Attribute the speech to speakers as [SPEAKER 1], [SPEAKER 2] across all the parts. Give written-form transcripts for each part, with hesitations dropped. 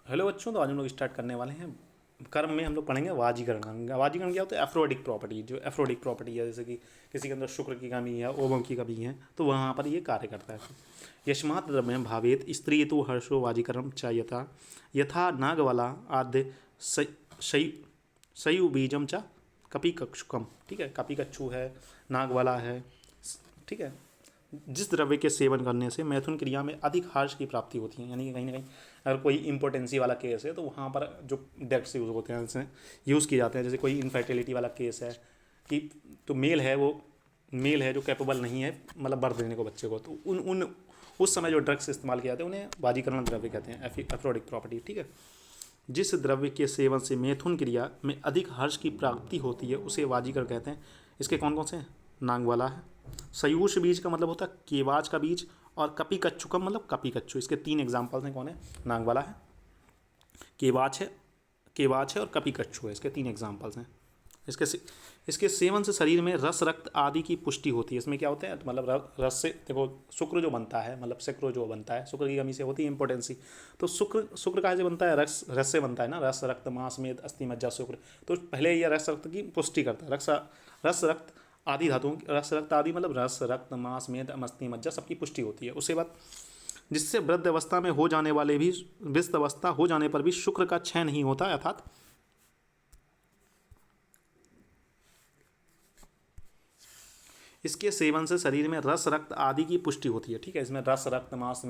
[SPEAKER 1] Hello बच्चों, तो आज हम लोग स्टार्ट करने वाले हैं कर्म में। हम लोग पढ़ेंगे वाजीकरण। वाजीकरण क्या होता है? एफ्रोडिक प्रॉपर्टी। जो एफ्रोडिक प्रॉपर्टी है, जैसे कि किसी के अंदर शुक्र की कमी है, ओवम की कमी है, तो वहाँ पर ये कार्य करता है। यस्मात् द्रव्यम भावेत स्त्री तो हर्षो वाजीकरण च यथा यथा नागवाला आद्य सयु बीजम च कपि कक्षुकम। ठीक है, कपि कच्छू है, नागवाला है। ठीक है, जिस द्रव्य के सेवन करने से मैथुन क्रिया में अधिक हर्ष की प्राप्ति होती है, यानी कि कहीं ना कहीं अगर कोई इम्पोर्टेंसी वाला केस है तो वहाँ पर जो डेक्स यूज़ होते हैं, जैसे यूज़ किए जाते हैं। जैसे कोई इनफर्टिलिटी वाला केस है कि तो मेल है जो कैपेबल नहीं है मतलब बर्थ देने को बच्चे को, तो उन उन उस समय जो ड्रग्स इस्तेमाल किए जाते हैं उन्हें वाजीकरण द्रव्य कहते हैं, एफ्रोडिक प्रॉपर्टी। ठीक है, जिस द्रव्य के सेवन से मैथुन क्रिया में अधिक हर्ष की प्राप्ति होती है उसे वाजीकर कहते हैं। इसके कौन कौन से हैं? नांगवाला है, सयूष बीज का मतलब होता है केवाच का बीज, और कपि कच्छू का मतलब कपि कच्छू। इसके तीन एग्जाम्पल्स हैं। कौन है? नांगवाला है, केवाच है, केवाच है और कपि कच्छू है। इसके तीन एग्जाम्पल्स हैं। इसके सेवन से शरीर में रस रक्त आदि की पुष्टि होती है। इसमें क्या होता है? मतलब रस से देखो, शुक्र जो बनता है, मतलब शक्र जो बनता है, शुक्र की कमी से होती है इम्पोर्टेंसी। तो शुक्र कहाँ से बनता है? रस से बनता है ना। रस रक्त मांस मेद अस्थि मज्जा शुक्र। तो पहले यह रस रक्त की पुष्टि करता है। रस रक्त आदि धातुओं, रस रक्त आदि मतलब रस रक्त मांस मेद अस्थि मज्जा सबकी पुष्टि होती है। उसके बाद जिससे वृद्ध अवस्था में हो जाने वाले भी व्यस्त अवस्था हो जाने पर भी शुक्र का क्षय नहीं होता, अर्थात इसके सेवन से शरीर में रस रक्त आदि की पुष्टि होती है। ठीक है, इसमें रस रक्त मांस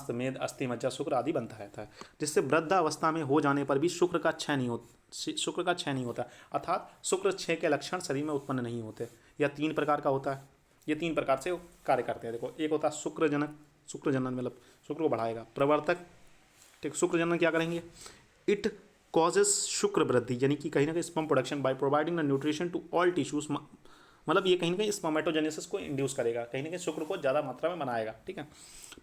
[SPEAKER 1] मेद अस्थि मज्जा शुक्र आदि बनता रहता है, जिससे वृद्धावस्था में हो जाने पर भी शुक्र का क्षय नहीं होता, अर्थात शुक्र क्षय के लक्षण शरीर में उत्पन्न नहीं होते। यह तीन प्रकार का होता है। ये तीन प्रकार से कार्य करते हैं। देखो, एक होता है शुक्र जनन मतलब शुक्र को बढ़ाएगा। प्रवर्तक, ठीक, शुक्र जनन क्या करेंगे? इट कॉजेज शुक्र वृद्धि, यानी कि कहीं ना कहीं sperm production by providing the nutrition to all tissues. मतलब ये कहीं ना कहीं स्पर्मेटोजेनेसिस को इंड्यूस करेगा, कहीं ना कहीं शुक्र को ज़्यादा मात्रा में बनाएगा। ठीक है,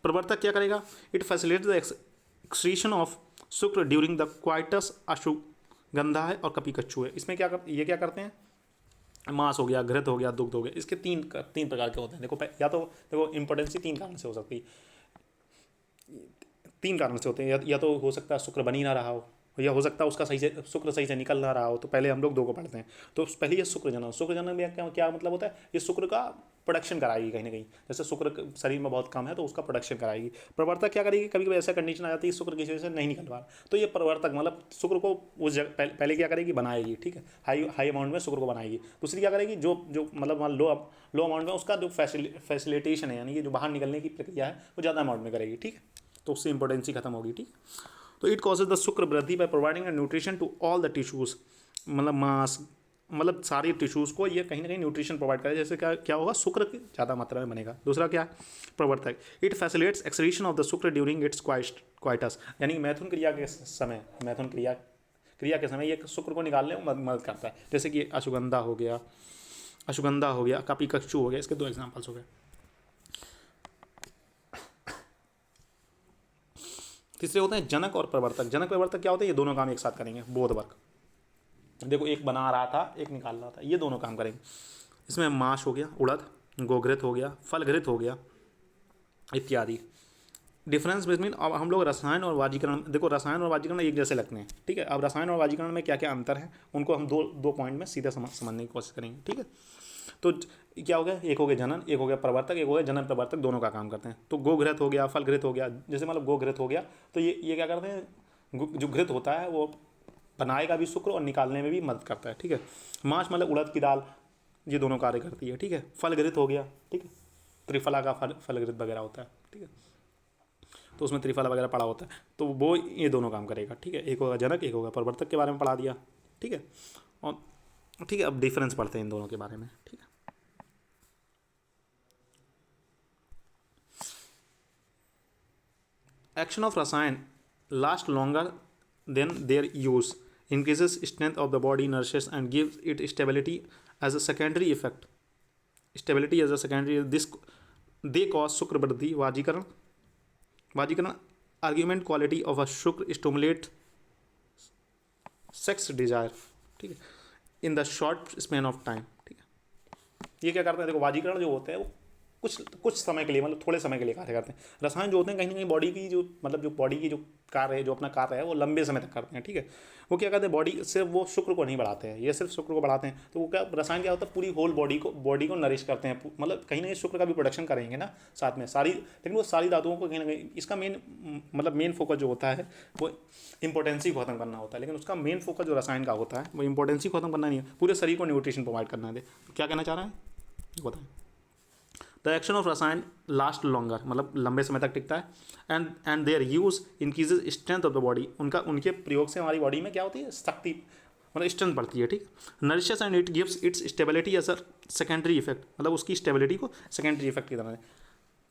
[SPEAKER 1] प्रवर्तक क्या करेगा? It facilitate the excretion of शुक्र ड्यूरिंग द क्वाइटस अशुगंधा है और कपि कच्छू है। इसमें ये क्या करते हैं? मांस हो गया, घृत हो गया, दुग्ध हो गया। इसके तीन प्रकार के होते हैं। देखो, या तो देखो इम्पोर्टेंसी तीन कारण से हो सकती है। तीन कारण से होते हैं। या तो हो सकता है शुक्र बन ही ना रहा हो, या हो सकता है उसका शुक्र सही से निकल ना रहा हो। तो पहले हम लोग दो को पढ़ते हैं। तो पहले ये शुक्र जनन में क्या मतलब होता है? ये शुक्र का प्रोडक्शन कराएगी कहीं ना कहीं। जैसे शुक्र शरीर में बहुत कम है तो उसका प्रोडक्शन कराएगी। प्रवर्तक क्या करेगी? कभी कभी ऐसा कंडीशन आ जाती है शुक्र किसी वजह से नहीं निकल पा रहा, तो ये प्रवर्तक मतलब शुक्र को उस जगह पहले क्या करेगी? बनाएगी। ठीक है, हाई अमाउंट में शुक्र को बनाएगी। दूसरी क्या करेगी? जो जो मतलब लो अमाउंट में उसका जो फैसिलिटेशन है, यानी कि जो बाहर निकलने की प्रक्रिया है, वो ज़्यादा अमाउंट में करेगी। ठीक है, तो उससे इंपॉर्टेंसी खत्म होगी। ठीक, तो इट कॉजेज द शुक्र वृद्धि by providing nutrition to all the tissues, मतलब मांस मतलब सारे टिश्यूज़ को ये कहीं ना कहीं न्यूट्रिशन प्रोवाइड करे। जैसे क्या होगा? शुक्र ज़्यादा मात्रा में बनेगा। दूसरा क्या है? प्रवर्तक, it facilitates excretion of the शुक्र ड्यूरिंग इट्स क्वाइटस, यानी कि मैथुन क्रिया के समय, मैथुन क्रिया के समय ये शुक्र को निकालने में मदद करता है। जैसे कि अशुगंधा हो गया, कपि कच्छू हो गया। इसके दो एग्जाम्पल्स हो गए। तीसरे होते हैं जनक और प्रवर्तक। जनक प्रवर्तक क्या होते हैं? ये दोनों काम एक साथ करेंगे, बोध वर्क। देखो, एक बना रहा था, एक निकाल रहा था, ये दोनों काम करेंगे। इसमें माश हो गया, उड़द, गोघृत हो गया, फलघृत हो गया इत्यादि। डिफरेंस बिटवीन, अब हम लोग रसायन और वाजीकरण, देखो रसायन और वाजीकरण एक जैसे लगते हैं। ठीक है, अब रसायन और वाजीकरण में क्या क्या अंतर है उनको हम दो पॉइंट में सीधे समझने की कोशिश करेंगे। ठीक है, तो क्या हो गया? एक हो गया जनन, एक हो गया प्रवर्तक, एक हो गया जनन प्रवर्तक, दोनों का काम करते हैं। तो गोघृत हो गया, फलघृत हो गया। जैसे मतलब गोघृत हो गया तो ये क्या करते हैं? जो घृत होता है वो बनाएगा भी शुक्र और निकालने में भी मदद करता है। ठीक है, माश मतलब उड़द की दाल, ये दोनों कार्य करती है। ठीक है, फलघृत हो गया, ठीक है, त्रिफला का फलघृत वगैरह होता है। ठीक है, तो उसमें त्रिफला वगैरह पड़ा होता है, तो वो ये दोनों काम करेगा। ठीक है, एक होगा जनक, एक होगा प्रवर्तक के बारे में पढ़ा दिया। ठीक है, और ठीक है, अब डिफरेंस पढ़ते हैं इन दोनों के बारे में। ठीक है, action of rasayan last longer than their use, increases strength of the body, nourishes and gives it stability as a secondary effect. Stability as a secondary, this they cause शुक्र वृद्धि। वाजीकरण argument quality of a शुक्र stimulate sex desire। ठीक है, in the short span of time. ठीक है, ये क्या करते हैं? देखो, वाजीकरण जो होते हैं वो कुछ समय के लिए, मतलब थोड़े समय के लिए कार्य करते हैं। रसायन जो होते हैं कहीं ना कहीं बॉडी की जो, मतलब जो बॉडी की जो कार्य है, जो अपना कार्य है वो लंबे समय तक करते हैं, ठीक है। वो क्या करते हैं, बॉडी सिर्फ वो शुक्र को नहीं बढ़ाते हैं, ये सिर्फ शुक्र को बढ़ाते हैं। तो वो क्या, रसायन क्या होता है, पूरी होल बॉडी को नरिश करते हैं, मतलब कहीं ना कहीं शुक्र का भी प्रोडक्शन करेंगे ना साथ में सारी, लेकिन वो सारी धातुओं को कहीं ना कहीं, इसका मेन मतलब मेन फोकस जो होता है वो इंपॉर्टेंसी को खत्म करना होता है, लेकिन उसका मेन फोकस जो रसायन का होता है वो इंपॉर्टेंसी को खत्म करना नहीं है, पूरे शरीर को न्यूट्रिशन प्रोवाइड करना है। तो क्या कहना चाह रहा है बताएं। द एक्शन ऑफ रसायन लास्ट लॉन्गर, मतलब लंबे समय तक टिकता है। And their use increases strength of the body, उनके प्रयोग से हमारी बॉडी में क्या होती है, शक्ति, मतलब स्ट्रेंथ बढ़ती है, ठीक। Nourishes and it gives its stability as a secondary effect, मतलब उसकी स्टेबिलिटी को सेकेंडरी इफेक्ट की तरह है।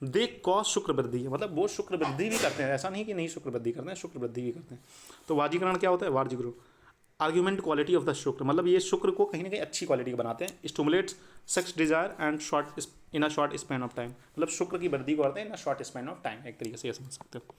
[SPEAKER 1] दे कॉज शुक्र वृद्धि, मतलब वो शुक्र वृद्धि भी करते हैं, ऐसा नहीं कि नहीं शुक्र वृद्धि करते हैं, शुक्र वृद्धि भी करते हैं। तो वाजीकरण क्या होता है, वाजीकरण आर्ग्यूमेंट क्वालिटी ऑफ द शुक्र, मतलब ये शुक्र को कहीं ना कहीं अच्छी क्वालिटी का बनाते हैं। Stimulates sex desire and short in a short span of time, मतलब शुक्र की वृद्धि को करते हैं in a short span of time, एक तरीके से ये समझ सकते हो।